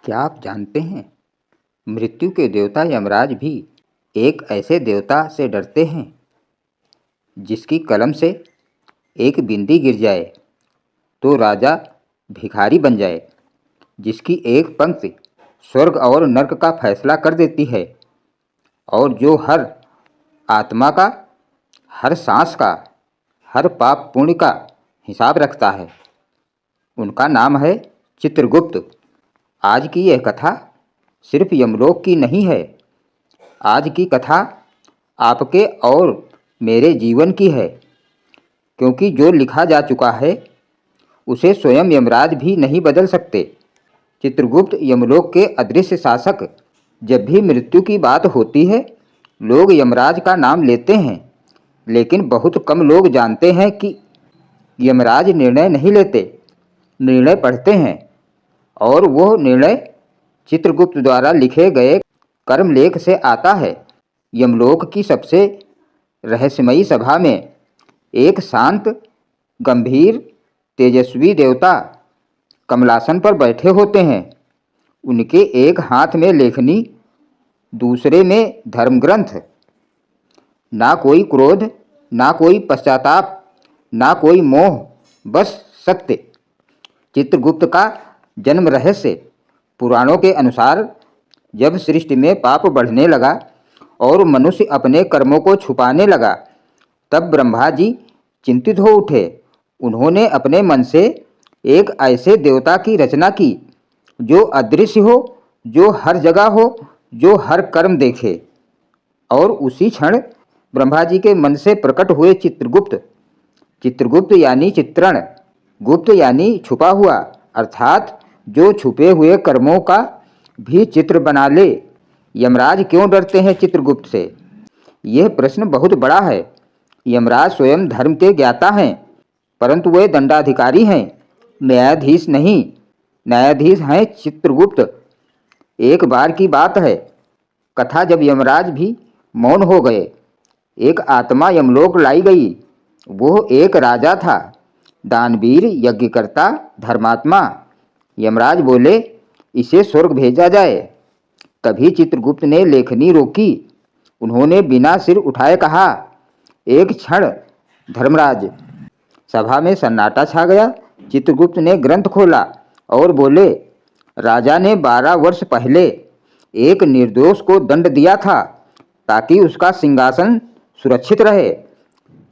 क्या आप जानते हैं, मृत्यु के देवता यमराज भी एक ऐसे देवता से डरते हैं जिसकी कलम से एक बिंदी गिर जाए तो राजा भिखारी बन जाए, जिसकी एक पंक्ति स्वर्ग और नर्क का फैसला कर देती है, और जो हर आत्मा का, हर सांस का, हर पाप पुण्य का हिसाब रखता है। उनका नाम है चित्रगुप्त। आज की यह कथा सिर्फ यमलोक की नहीं है। आज की कथा आपके और मेरे जीवन की है, क्योंकि जो लिखा जा चुका है उसे स्वयं यमराज भी नहीं बदल सकते। चित्रगुप्त यमलोक के अदृश्य शासक। जब भी मृत्यु की बात होती है, लोग यमराज का नाम लेते हैं, लेकिन बहुत कम लोग जानते हैं कि यमराज निर्णय नहीं लेते, निर्णय पढ़ते हैं, और वो निर्णय चित्रगुप्त द्वारा लिखे गए कर्मलेख से आता है। यमलोक की सबसे रहस्यमयी सभा में एक शांत, गंभीर, तेजस्वी देवता कमलासन पर बैठे होते हैं। उनके एक हाथ में लेखनी, दूसरे में धर्मग्रंथ। ना कोई क्रोध, ना कोई पश्चाताप, ना कोई मोह, बस सत्य। चित्रगुप्त का जन्म रहस्य। पुराणों के अनुसार जब सृष्टि में पाप बढ़ने लगा और मनुष्य अपने कर्मों को छुपाने लगा, तब ब्रह्मा जी चिंतित हो उठे। उन्होंने अपने मन से एक ऐसे देवता की रचना की जो अदृश्य हो, जो हर जगह हो, जो हर कर्म देखे। और उसी क्षण ब्रह्मा जी के मन से प्रकट हुए चित्रगुप्त। चित्रगुप्त यानी चित्रण, गुप्त यानी छुपा हुआ, अर्थात जो छुपे हुए कर्मों का भी चित्र बना ले। यमराज क्यों डरते हैं चित्रगुप्त से? यह प्रश्न बहुत बड़ा है। यमराज स्वयं धर्म के ज्ञाता हैं, परंतु वे दंडाधिकारी हैं, न्यायाधीश नहीं। न्यायाधीश हैं चित्रगुप्त। एक बार की बात है, कथा जब यमराज भी मौन हो गए, एक आत्मा यमलोक लाई गई। वो एक राजा था, दानवीर, यज्ञकर्ता, धर्मात्मा। यमराज बोले, इसे स्वर्ग भेजा जाए। तभी चित्रगुप्त ने लेखनी रोकी। उन्होंने बिना सिर उठाए कहा, एक क्षण धर्मराज। सभा में सन्नाटा छा गया। चित्रगुप्त ने ग्रंथ खोला और बोले, राजा ने 12 वर्ष पहले एक निर्दोष को दंड दिया था ताकि उसका सिंहासन सुरक्षित रहे।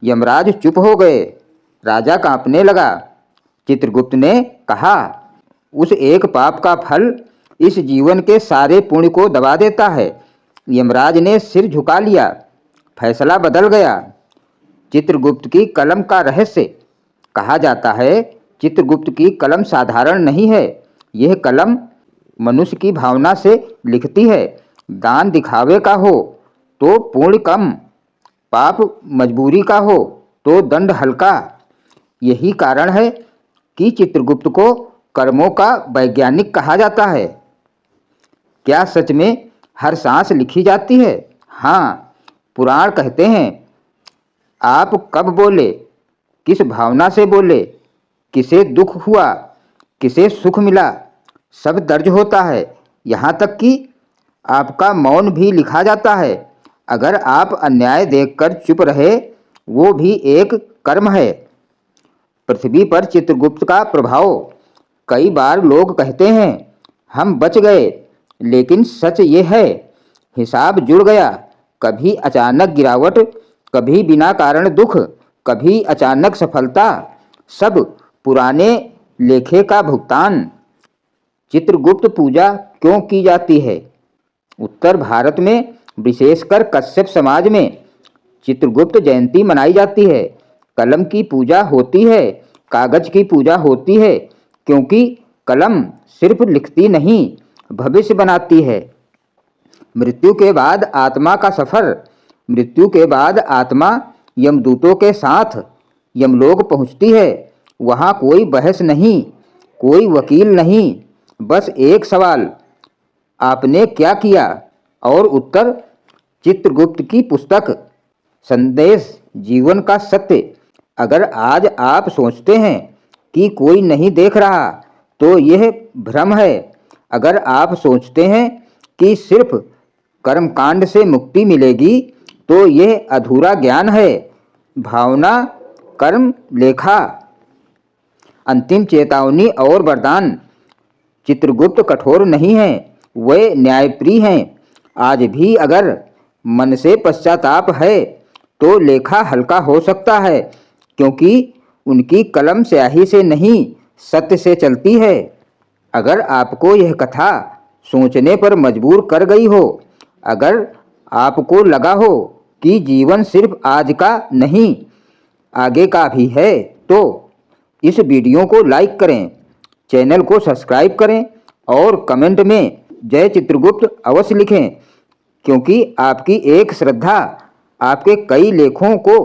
यमराज चुप हो गए। राजा कांपने लगा। चित्रगुप्त ने कहा, उस एक पाप का फल इस जीवन के सारे पुण्य को दबा देता है। यमराज ने सिर झुका लिया। फैसला बदल गया। चित्रगुप्त की कलम का रहस्य। कहा जाता है, चित्रगुप्त की कलम साधारण नहीं है। यह कलम मनुष्य की भावना से लिखती है। दान दिखावे का हो तो पुण्य कम, पाप मजबूरी का हो तो दंड हल्का। यही कारण है कि चित्रगुप्त को कर्मों का वैज्ञानिक कहा जाता है। क्या सच में हर सांस लिखी जाती है? हाँ, पुराण कहते हैं, आप कब बोले, किस भावना से बोले, किसे दुख हुआ, किसे सुख मिला, सब दर्ज होता है। यहाँ तक कि आपका मौन भी लिखा जाता है। अगर आप अन्याय देखकर चुप रहे, वो भी एक कर्म है। पृथ्वी पर चित्रगुप्त का प्रभाव। कई बार लोग कहते हैं, हम बच गए, लेकिन सच ये है, हिसाब जुड़ गया। कभी अचानक गिरावट, कभी बिना कारण दुख, कभी अचानक सफलता, सब पुराने लेखे का भुगतान। चित्रगुप्त पूजा क्यों की जाती है? उत्तर भारत में, विशेषकर कश्यप समाज में, चित्रगुप्त जयंती मनाई जाती है। कलम की पूजा होती है, कागज की पूजा होती है, क्योंकि कलम सिर्फ लिखती नहीं, भविष्य बनाती है। मृत्यु के बाद आत्मा का सफर। मृत्यु के बाद आत्मा यमदूतों के साथ यमलोक पहुंचती है। वहां कोई बहस नहीं, कोई वकील नहीं, बस एक सवाल, आपने क्या किया? और उत्तर चित्रगुप्त की पुस्तक, संदेश जीवन का सत्य। अगर आज आप सोचते हैं कि कोई नहीं देख रहा, तो यह भ्रम है। अगर आप सोचते हैं कि सिर्फ कर्मकांड से मुक्ति मिलेगी तो यह अधूरा ज्ञान है। भावना, कर्म, लेखा। अंतिम चेतावनी और वरदान। चित्रगुप्त कठोर नहीं हैं, वे न्यायप्रिय हैं। आज भी अगर मन से पश्चाताप है तो लेखा हल्का हो सकता है, क्योंकि उनकी कलम स्याही से नहीं सत्य से चलती है। अगर आपको यह कथा सोचने पर मजबूर कर गई हो, अगर आपको लगा हो कि जीवन सिर्फ आज का नहीं आगे का भी है, तो इस वीडियो को लाइक करें, चैनल को सब्सक्राइब करें और कमेंट में जय चित्रगुप्त अवश्य लिखें, क्योंकि आपकी एक श्रद्धा आपके कई लेखों को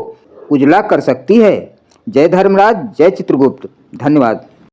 उजला कर सकती है। जय धर्मराज, जय चित्रगुप्त। धन्यवाद।